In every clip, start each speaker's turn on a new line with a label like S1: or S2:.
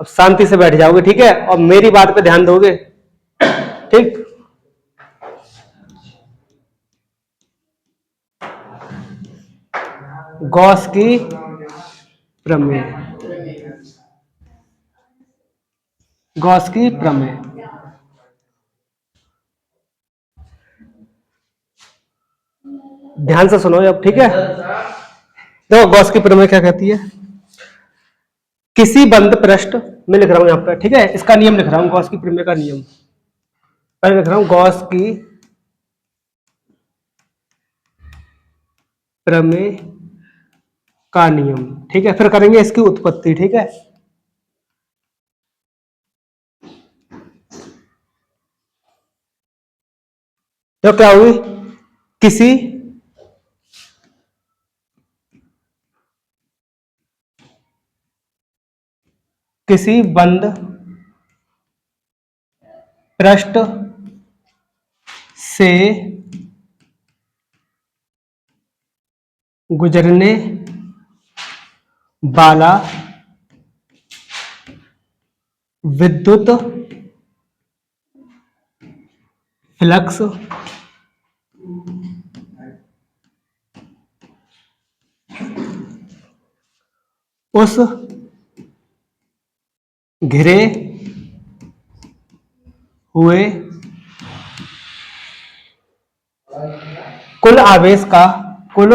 S1: अब शांति से बैठ जाओगे, ठीक है, और मेरी बात पे ध्यान दोगे, ठीक। गॉस की प्रमेय, गॉस की प्रमेय। ध्यान से सुनो अब, ठीक है। देखो गॉस की प्रमेय क्या कहती है। किसी बंद पृष्ठ में लिख रहा हूं यहां पर, ठीक है, इसका नियम लिख रहा हूं, गॉस की प्रमेय का नियम पहले लिख रहा हूं, गॉस की प्रमेय का नियम, ठीक है। फिर करेंगे इसकी उत्पत्ति, ठीक है। तो क्या हुई, किसी किसी बंद पृष्ठ से गुजरने वाला विद्युत फ्लक्स उस घिरे हुए कुल आवेश का कुल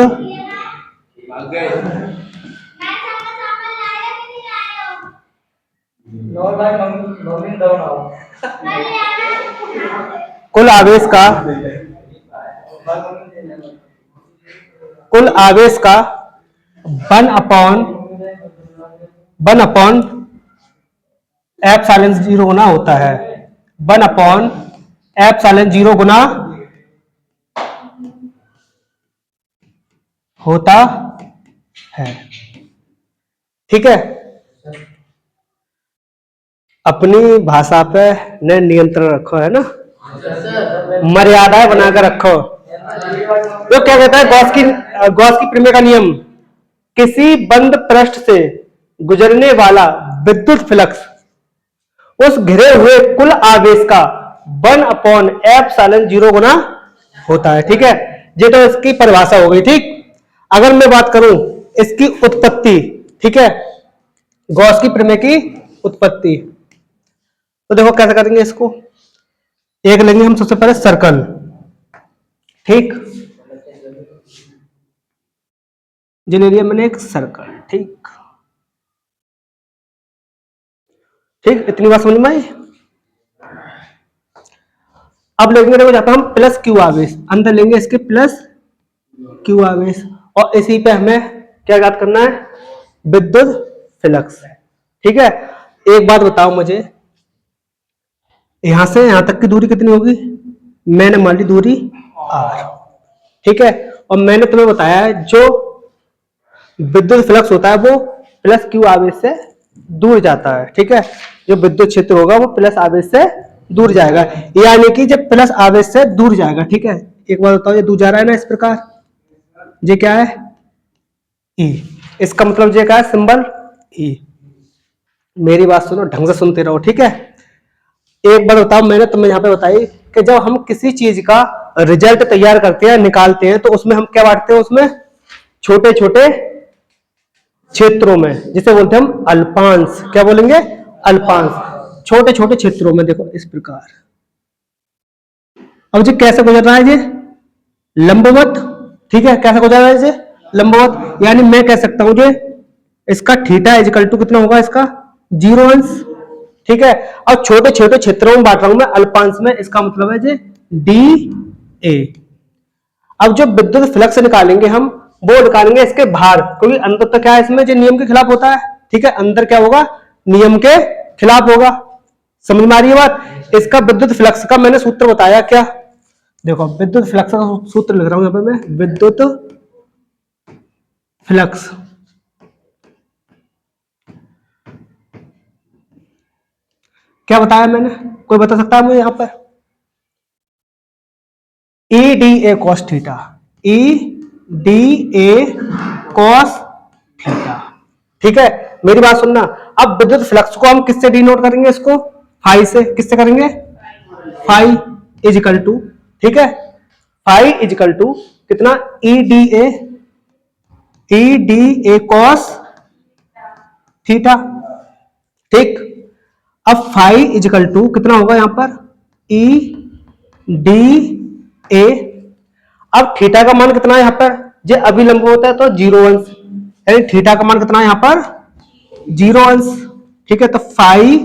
S1: कुल आवेश का कुल आवेश का 1/1/, एप्सिलॉन 0 गुना होता है, 1/एप्सिलॉन 0 गुना होता है, ठीक है। अपनी भाषा पे ने नियंत्रण रखो, है ना, मर्यादाएं बनाकर रखो। तो क्या कहता है गॉस की प्रमेय का नियम, किसी बंद पृष्ठ से गुजरने वाला विद्युत फ्लक्स उस घिरे हुए कुल आवेश का 1/एप्सिलॉन 0 गुना होता है, ठीक है। ये तो इसकी परिभाषा हो गई, ठीक। अगर मैं बात करूं इसकी उत्पत्ति, ठीक है, गॉस की प्रमेय की उत्पत्ति, तो देखो कैसे करेंगे इसको। एक लेंगे हम सबसे पहले सर्कल, ठीक, जो ले लिया मैंने एक सर्कल, ठीक ठीक, इतनी बात समझ में आई। अब लेंगे देखो जाता हम प्लस क्यू आवेश, अंदर लेंगे इसके प्लस क्यू आवेश, और इसी पे हमें क्या याद करना है, विद्युत फ्लक्स, ठीक है। एक बात बताओ मुझे, यहां से यहां तक की दूरी कितनी होगी, मैंने मान ली दूरी r, ठीक है, और मैंने तुम्हें बताया है जो विद्युत फ्लक्स होता है वो प्लस क्यू आवेश से दूर जाता है, ठीक है। जो विद्युत क्षेत्र होगा वो प्लस आवेश से दूर जाएगा, यानी कि जब प्लस आवेश से दूर जाएगा, ठीक है। एक बार बताओ, ये दूर जा रहा है ना इस प्रकार, ये क्या है, ई, इसका मतलब ये क्या है, सिंबल ई। मेरी बात सुनो, ढंग से सुनते रहो, ठीक है। एक बार बताओ, मैंने तुम्हें यहाँ पे बताई कि जब हम किसी चीज का रिजल्ट तैयार करते हैं, निकालते हैं, तो उसमें हम क्या बांटते हैं, उसमें छोटे छोटे क्षेत्रों में, जिसे बोलते हैं हम अल्पांश, क्या बोलेंगे, अल्पांश, छोटे छोटे क्षेत्रों में। देखो इस प्रकार, अब जी कैसे गुजर रहा है, ये लंबवत, ठीक है, कैसे गुजर रहा है, ये लंबवत, यानी मैं कह सकता हूं जो इसका थीटा इक्वल टू कितना होगा, इसका 0 अंश, ठीक है। और छोटे छोटे क्षेत्रों में बांट रहा हूं मैं, अल्पांश में, इसका मतलब है जे डी ए। अब जो विद्युत फ्लक्स निकालेंगे हम, वो निकालेंगे इसके बाहर, क्योंकि अंदर तक क्या है इसमें, जो नियम के खिलाफ होता है, ठीक है, अंदर क्या होगा, नियम के खिलाफ होगा। समझ में आ रही है बात। इसका विद्युत फ्लक्स का मैंने सूत्र बताया क्या, देखो विद्युत फ्लक्स का सूत्र लिख रहा हूं यहां पे मैं, विद्युत फ्लक्स क्या बताया मैंने, कोई बता सकता है मुझे यहां पर, ई D A cos theta, E D A cos theta, ठीक है। मेरी बात सुनना। अब विद्युत फ्लक्स को हम किससे डिनोट करेंगे? इसको फाई से। किससे करेंगे? फाई इज इक्वल टू, ठीक है, फाई इज इक्वल टू कितना? ई डी ए कॉस थीटा, ठीक। अब फाई इज इक्वल टू कितना होगा यहां पर? ई डी ए। अब थीटा का मान कितना है यहां पर? जो अभिलंब होता है तो 0 अंश, यानी थीटा का मान कितना है यहां पर? 0 अंश, ठीक है। तो फाई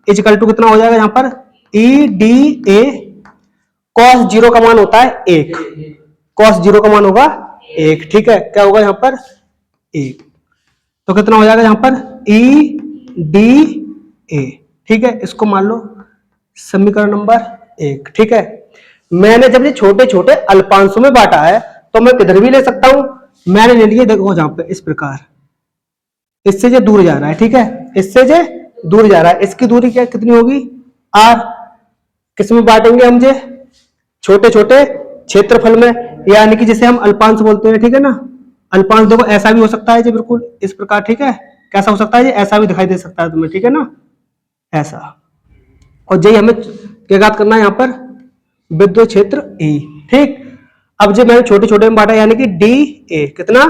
S1: इज इक्वल टू कितना हो जाएगा यहां पर? ई डी ए कॉस 0 का मान होता है 1, कॉस 0 का मान होगा 1, ठीक है। क्या होगा यहां पर? 1। तो कितना हो जाएगा यहां पर? ई डी ए, ठीक है। इसको मान लो समीकरण नंबर 1, ठीक है। मैंने जब ये छोटे छोटे अल्पांशों में बांटा है तो मैं किधर भी ले सकता हूं। मैंने ले लिए, देखो जहां पे इस प्रकार, इससे जो दूर जा रहा है, ठीक है, इससे जो दूर जा रहा है, इसकी दूरी क्या कितनी होगी? r। किस में बांटेंगे हम? जे छोटे छोटे क्षेत्रफल में, यानी कि जिसे हम अल्पांश बोलते हैं, ठीक है ना। अल्पांश देखो ऐसा भी हो सकता है जी, बिल्कुल इस प्रकार, ठीक है। कैसा हो सकता है जी? ऐसा भी दिखाई दे सकता है तुम्हें, ठीक है ना, ऐसा। और यही हमें क्या ज्ञात करना है यहां पर? विद्युत क्षेत्र E, ठीक। अब जब मैंने छोटे छोटे में बांटा, यानी कि डी ए, कितना?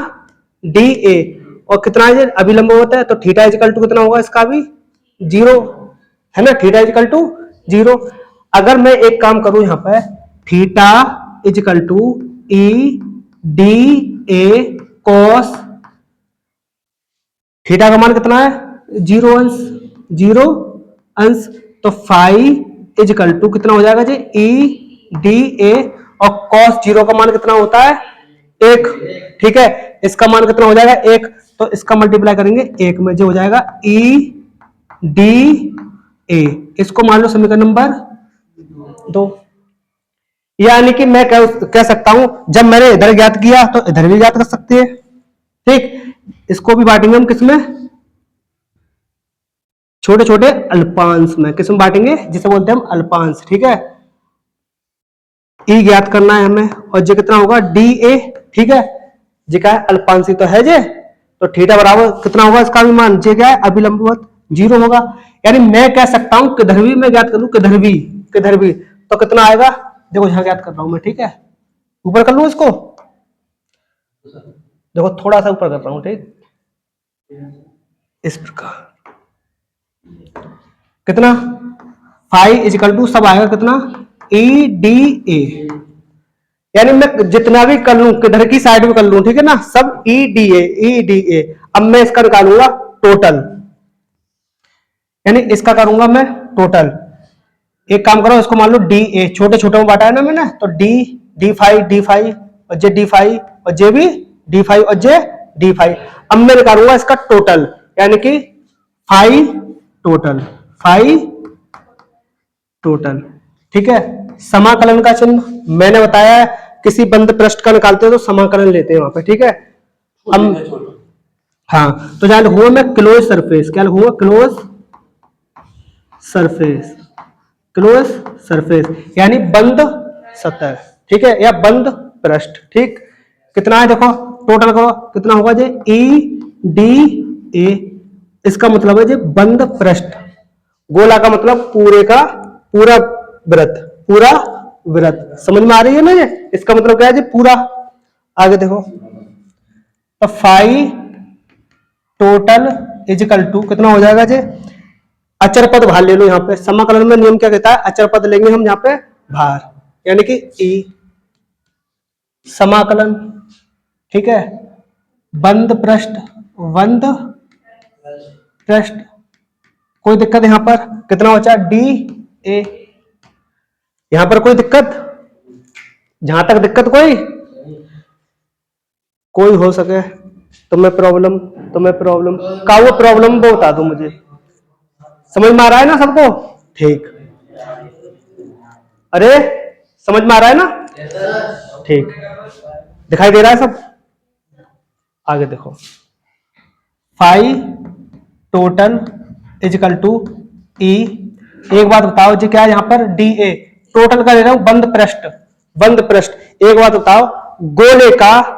S1: डी ए, और कितना है अभिलंब होता है तो थीटा इक्वल टू कितना होगा इसका भी? 0, है ना, थीटा इक्वल टू 0। अगर मैं एक काम करूं यहां पर, theta equal to E D A cos, theta का मान कितना है? 0 अंश, 0 अंश। तो फाई इज इक्वल टू कितना हो जाएगा जी? ई डी ए, और कॉस 0 का मान कितना होता है? 1, ठीक है। इसका मान कितना हो जाएगा? 1। तो इसका मल्टीप्लाई करेंगे 1 में, जो हो जाएगा ई डी ए। इसको मान लो समीकरण नंबर 2। यानी कि मैं कह सकता हूं, जब मैंने इधर ज्ञात किया तो इधर भी ज्ञात कर सकते हैं, ठीक। इसको भी बांटेंगे हम किसमें? छोटे छोटे अल्पांश में। किस में बांटेंगे? जिसे बोलते हैं हम अल्पांश, ठीक है। ई ज्ञात करना है हमें, और जे कितना होगा? डी ए, ठीक है। जे क्या है? अल्पांशी तो है जे, तो थीटा बराबर कितना होगा इसका भी मान? जे क्या है? अभिलंबवत 0 होगा। यानी मैं कह सकता हूं किधर भी मैं ज्ञात कर लूं, किधर भी, तो कितना आएगा? देखो यहां ज्ञात कर रहा हूं मैं, ठीक है। ऊपर कर लूं इसको, देखो थोड़ा सा ऊपर कर रहा हूं, ठीक, इस प्रकार। कितना? फाई इज इक्वल टू सब आएगा कितना? ई डी ए। यानी मैं जितना भी कर लूं, किधर की साइड में कर लूं, ठीक है ना, सब ई डी ए, ई डी ए। अब मैं इसका निकालूंगा टोटल, यानी इसका करूंगा मैं टोटल। एक काम करो, इसको मान लो डी ए, छोटे छोटे में बांटा है ना मैंने, तो डी फाई और जे डी फाई, और जे भी डी फाई, और जे डी फाई। अब मैं निकालूंगा इसका टोटल, यानी कि फाई टोटल, ठीक है। समाकलन का चिन्ह मैंने बताया है, किसी बंद पृष्ठ का निकालते हो तो समाकलन लेते हैं वहां पे, ठीक है। हम हाँ, तो क्या लिखूंगा मैं? Close surface. क्या लिखूंगा? क्लोज सरफेस, यानी बंद सतह, ठीक है, या बंद पृष्ठ, ठीक। कितना है देखो, टोटल करो कितना होगा जी? ई डी ए। इसका मतलब है जी बंद पृष्ठ। गोला का मतलब पूरा वृत्त, समझ में आ रही है ना ये? इसका मतलब क्या है जी? पूरा। आगे देखो, तो phi total is equal to कितना हो जाएगा जी? अचर पद भार ले लो यहाँ पे। समाकलन में नियम क्या कहता है? अचर पद लेंगे हम यहाँ पे भार, यानी कि ई समाकलन, ठीक है। बंद पृष्ठ, कोई दिक्कत यहां पर? कितना बचा? D A. यहां पर कोई दिक्कत? जहां तक दिक्कत कोई हो सके तो मैं प्रॉब्लम का वो प्रॉब्लम वो बता दो मुझे। समझ में आ रहा है ना सबको? ठीक। अरे समझ में आ रहा है ना? ठीक, दिखाई दे रहा है सब? आगे देखो, फाई टोटल इजिकल टू ई। एक बात बताओ जी, क्या है यहाँ पर? डी ए टोटल का ले रहा हूं, बंद पृष्ठ। एक बात बताओ, गोले का